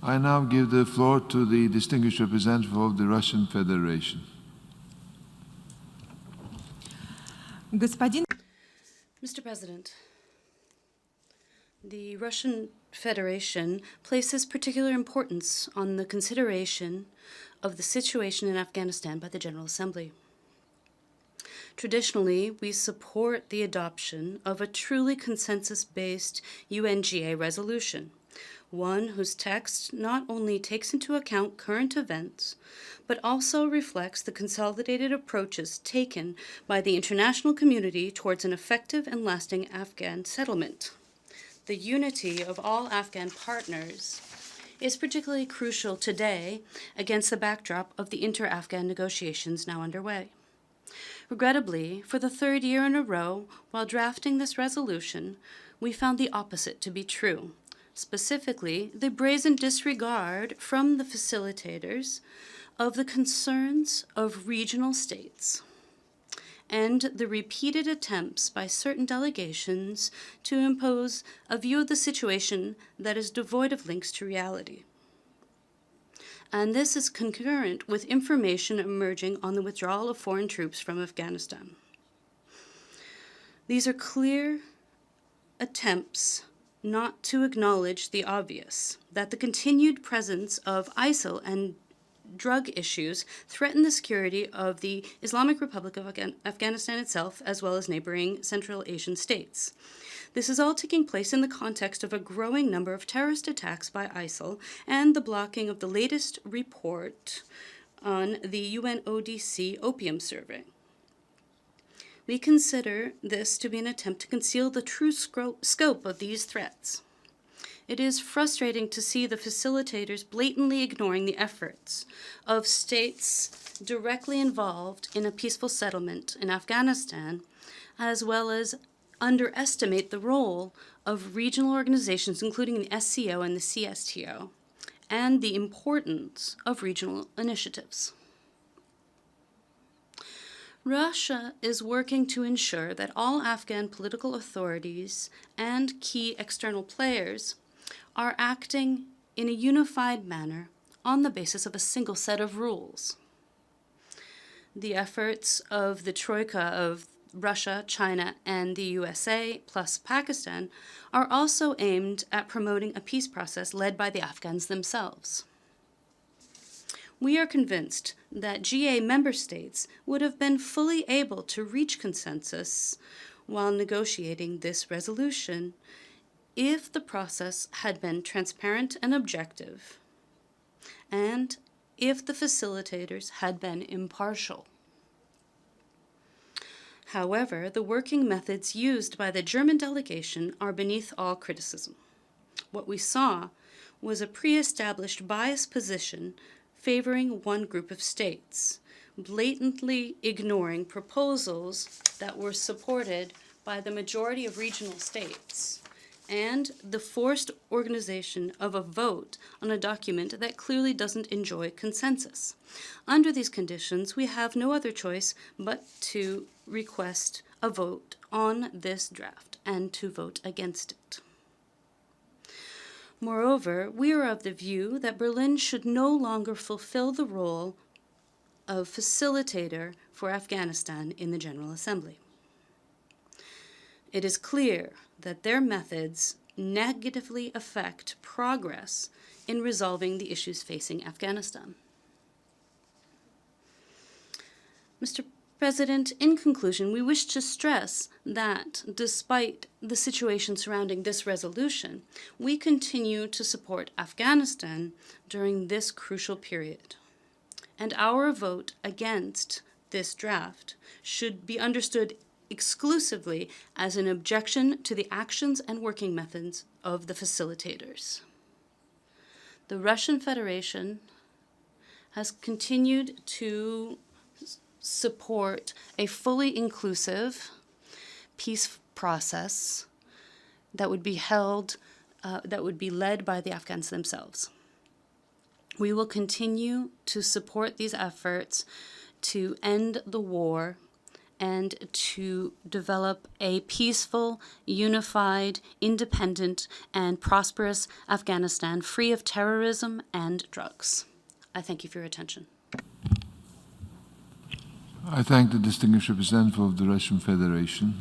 I now give the floor to the distinguished representative of the Russian Federation. Mr. President, the Russian Federation places particular importance on the consideration of the situation in Afghanistan by the General Assembly. Traditionally, we support the adoption of a truly consensus-based UNGA resolution, one whose text not only takes into account current events, but also reflects the consolidated approaches taken by the international community towards an effective and lasting Afghan settlement. The unity of all Afghan partners is particularly crucial today against the backdrop of the inter-Afghan negotiations now underway. Regrettably, for the third year in a row, while drafting this resolution, we found the opposite to be true. Specifically, the brazen disregard from the facilitators of the concerns of regional states and the repeated attempts by certain delegations to impose a view of the situation that is devoid of links to reality. And this is concurrent with information emerging on the withdrawal of foreign troops from Afghanistan. These are clear attempts not to acknowledge the obvious, that the continued presence of ISIL and drug issues threaten the security of the Islamic Republic of Afghanistan itself, as well as neighboring Central Asian states. This is all taking place in the context of a growing number of terrorist attacks by ISIL and the blocking of the latest report on the UNODC opium survey. We consider this to be an attempt to conceal the true scope of these threats. It is frustrating to see the facilitators blatantly ignoring the efforts of states directly involved in a peaceful settlement in Afghanistan, as well as underestimate the role of regional organizations, including the SCO and the CSTO, and the importance of regional initiatives. Russia is working to ensure that all Afghan political authorities and key external players are acting in a unified manner on the basis of a single set of rules. The efforts of the Troika of Russia, China, and the USA, plus Pakistan, are also aimed at promoting a peace process led by the Afghans themselves. We are convinced that GA member states would have been fully able to reach consensus while negotiating this resolution if the process had been transparent and objective, and if the facilitators had been impartial. However, the working methods used by the German delegation are beneath all criticism. What we saw was a pre-established biased position favoring one group of states, blatantly ignoring proposals that were supported by the majority of regional states, and the forced organization of a vote on a document that clearly doesn't enjoy consensus. Under these conditions, we have no other choice but to request a vote on this draft and to vote against it. Moreover, we are of the view that Berlin should no longer fulfill the role of facilitator for Afghanistan in the General Assembly. It is clear that their methods negatively affect progress in resolving the issues facing Afghanistan. Mr. President, in conclusion, we wish to stress that despite the situation surrounding this resolution, we continue to support Afghanistan during this crucial period. And our vote against this draft should be understood exclusively as an objection to the actions and working methods of the facilitators. The Russian Federation has continued to support a fully inclusive peace process that would be led by the Afghans themselves. We will continue to support these efforts to end the war and to develop a peaceful, unified, independent, and prosperous Afghanistan free of terrorism and drugs. I thank you for your attention. I thank the distinguished representative of the Russian Federation.